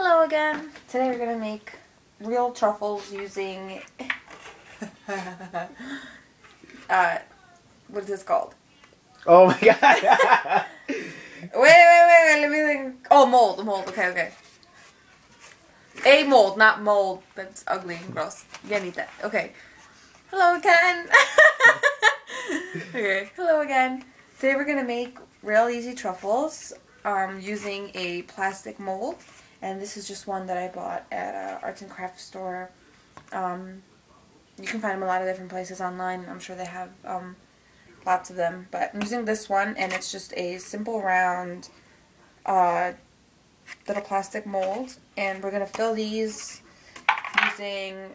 Hello again. Today we're gonna make real truffles using what is this called? Oh my god. wait, let me think. Oh, mold. Okay. A mold, not mold. That's ugly and gross. You can't eat that. Okay. Hello again. Okay, hello again. Today we're gonna make real easy truffles using a plastic mold. And this is just one that I bought at an arts and crafts store. You can find them a lot of different places online. I'm sure they have lots of them. But I'm using this one, and it's just a simple round little plastic mold. And we're going to fill these using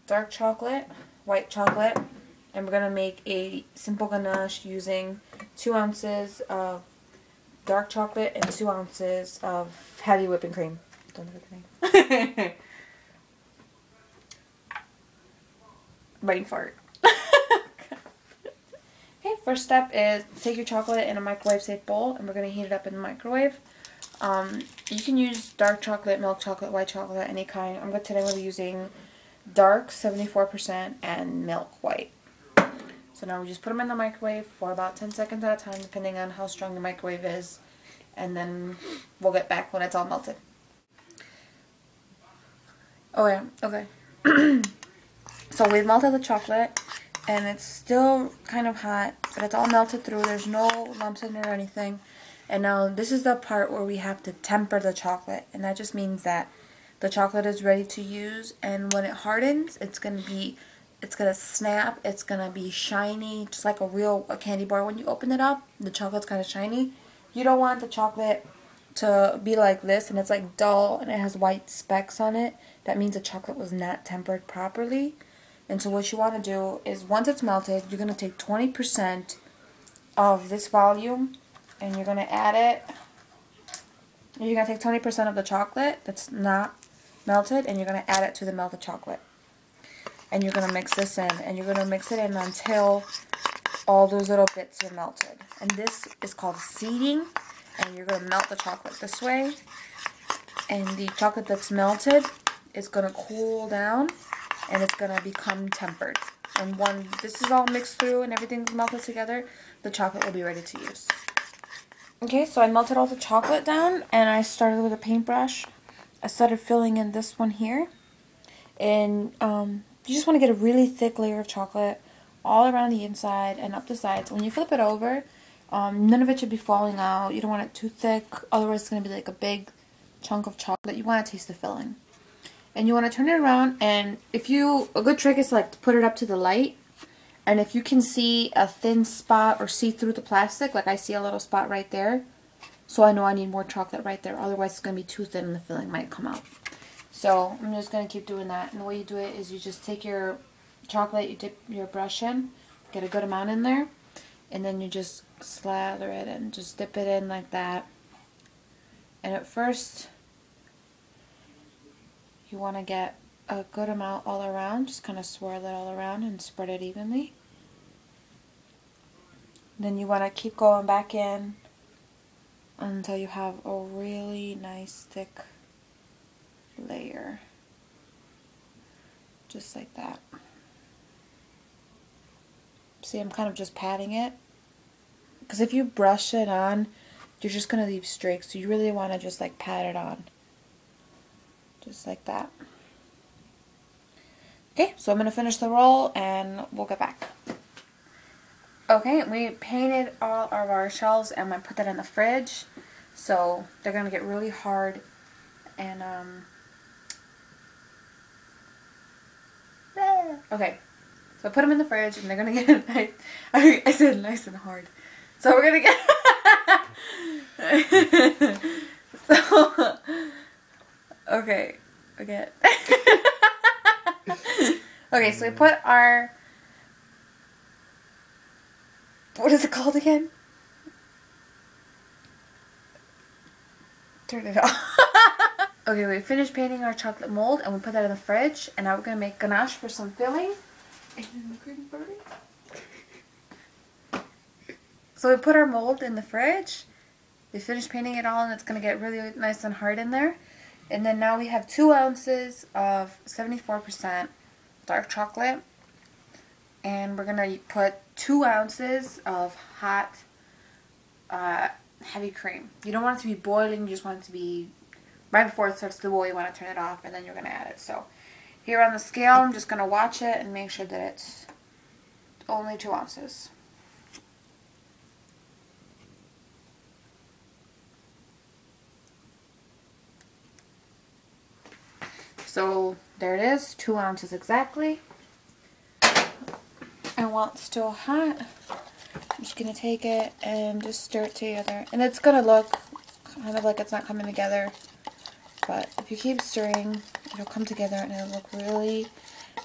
dark chocolate, white chocolate. And we're going to make a simple ganache using 2 ounces of dark chocolate and 2 ounces of heavy whipping cream. Don't know the name. Brain fart. Okay, first step is take your chocolate in a microwave safe bowl, and we're going to heat it up in the microwave. You can use dark chocolate, milk chocolate, white chocolate, any kind. Today I'm going to be using dark 74% and milk white. So now we just put them in the microwave for about 10 seconds at a time, depending on how strong the microwave is. And then we'll get back when it's all melted. Oh yeah, okay. So we've melted the chocolate, and it's still kind of hot, but it's all melted through. There's no lumps in there or anything. And now this is the part where we have to temper the chocolate, and that just means that the chocolate is ready to use, and when it hardens, it's gonna snap, it's gonna be shiny, just like a candy bar. When you open it up, the chocolate's kind of shiny. You don't want the chocolate to be like this, and it's like dull, and it has white specks on it. That means the chocolate was not tempered properly. And so what you want to do is, once it's melted, you're going to take 20% of this volume, and you're going to add it. You're going to take 20% of the chocolate that's not melted, and you're going to add it to the melted chocolate. And you're going to mix this in, and you're going to mix it in until all those little bits are melted. And this is called seeding, and you're going to melt the chocolate this way. And the chocolate that's melted is going to cool down, and it's going to become tempered. And when this is all mixed through and everything's melted together, the chocolate will be ready to use. Okay, so I melted all the chocolate down, and I started with a paintbrush. I started filling in this one here. And you just want to get a really thick layer of chocolate all around the inside and up the sides. When you flip it over, none of it should be falling out. You don't want it too thick, otherwise it's going to be like a big chunk of chocolate. You want to taste the filling. And you want to turn it around, and a good trick is to like put it up to the light, and if you can see a thin spot or see through the plastic, like I see a little spot right there, so I know I need more chocolate right there, otherwise it's going to be too thin and the filling might come out. So I'm just going to keep doing that, and the way you do it is you just take your chocolate, you dip your brush in, get a good amount in there, and then you just slather it and just dip it in like that. And at first, you want to get a good amount all around, just kind of swirl it all around and spread it evenly. Then you want to keep going back in until you have a really nice thick layer. Just like that. See, I'm kind of just patting it, because if you brush it on, you're just going to leave streaks, so you really want to just like pat it on. Just like that. Okay, so I'm going to finish the roll and we'll get back. Okay, we painted all of our shells and I put that in the fridge. So they're going to get really hard, and okay, so I put them in the fridge and they're going to get nice. I said nice and hard. So we're going to get so okay, again. Okay, so we put our, what is it called again? Turn it off. Okay, we finished painting our chocolate mold, and we put that in the fridge, and now we're going to make ganache for some filling. So we put our mold in the fridge. We finished painting it all, and it's going to get really nice and hard in there. And then now we have 2 ounces of 74% dark chocolate. And we're going to put 2 ounces of hot heavy cream. You don't want it to be boiling, you just want it to be right before it starts to boil. You want to turn it off, and then you're going to add it. So here on the scale, I'm just going to watch it and make sure that it's only 2 ounces. So there it is, 2 ounces exactly. And while it's still hot, I'm just going to take it and just stir it together. And it's going to look kind of like it's not coming together. But if you keep stirring, it'll come together and it'll look really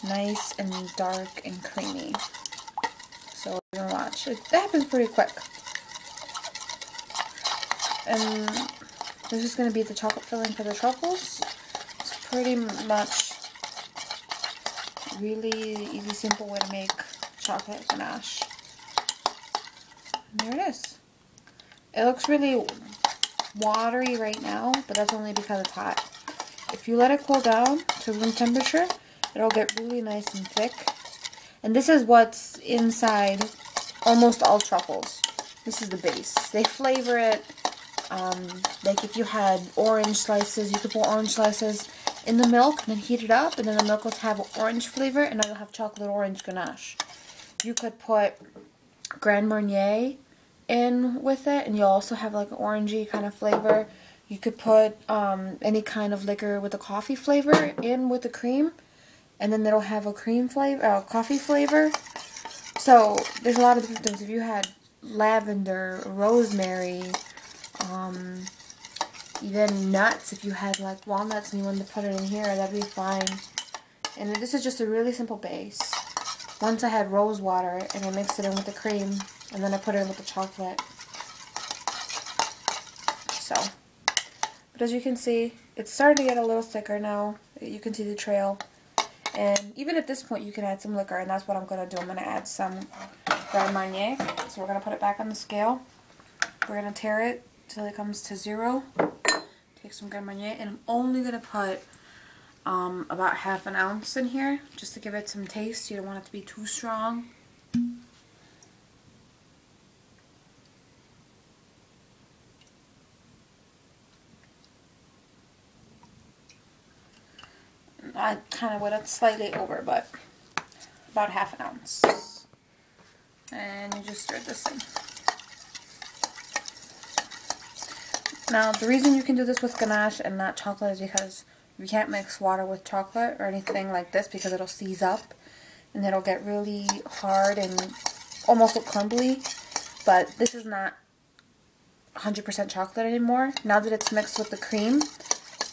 nice and dark and creamy. So we're going to watch. It happens pretty quick. And this is going to be the chocolate filling for the truffles. It's pretty much really easy, simple way to make chocolate ganache. And there it is. It looks really watery right now, but that's only because it's hot. If you let it cool down to room temperature, it'll get really nice and thick. And this is what's inside almost all truffles. This is the base. They flavor it, like if you had orange slices, you could put orange slices in the milk and then heat it up, and then the milk will have orange flavor, and then you'll have chocolate orange ganache. You could put Grand Marnier in with it, and you'll also have like an orangey kind of flavor. You could put any kind of liquor with a coffee flavor in with the cream, and then it'll have a cream flavor, coffee flavor. So there's a lot of different things. If you had lavender, rosemary, even nuts, if you had like walnuts and you wanted to put it in here, that'd be fine. And this is just a really simple base. Once I had rose water and I mixed it in with the cream, and then I put it in with the chocolate. So, but as you can see, it's starting to get a little thicker now. You can see the trail. And even at this point, you can add some liquor, and that's what I'm going to do. I'm going to add some Grand Marnier. So we're going to put it back on the scale. We're going to tare it till it comes to 0. Take some Grand Marnier, and I'm only going to put about ½ an ounce in here, just to give it some taste. You don't want it to be too strong. I kind of went it slightly over, but about ½ an ounce. And you just stir this in. Now, the reason you can do this with ganache and not chocolate is because you can't mix water with chocolate or anything like this, because it'll seize up and it'll get really hard and almost look crumbly. But this is not 100% chocolate anymore. Now that it's mixed with the cream,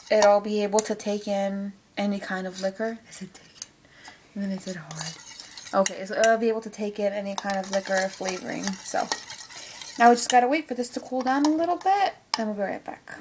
it'll be able to take in any kind of liquor. I said take in, and then I said hard. Okay, so it'll be able to take in any kind of liquor flavoring. So now we just gotta wait for this to cool down a little bit, and we'll be right back.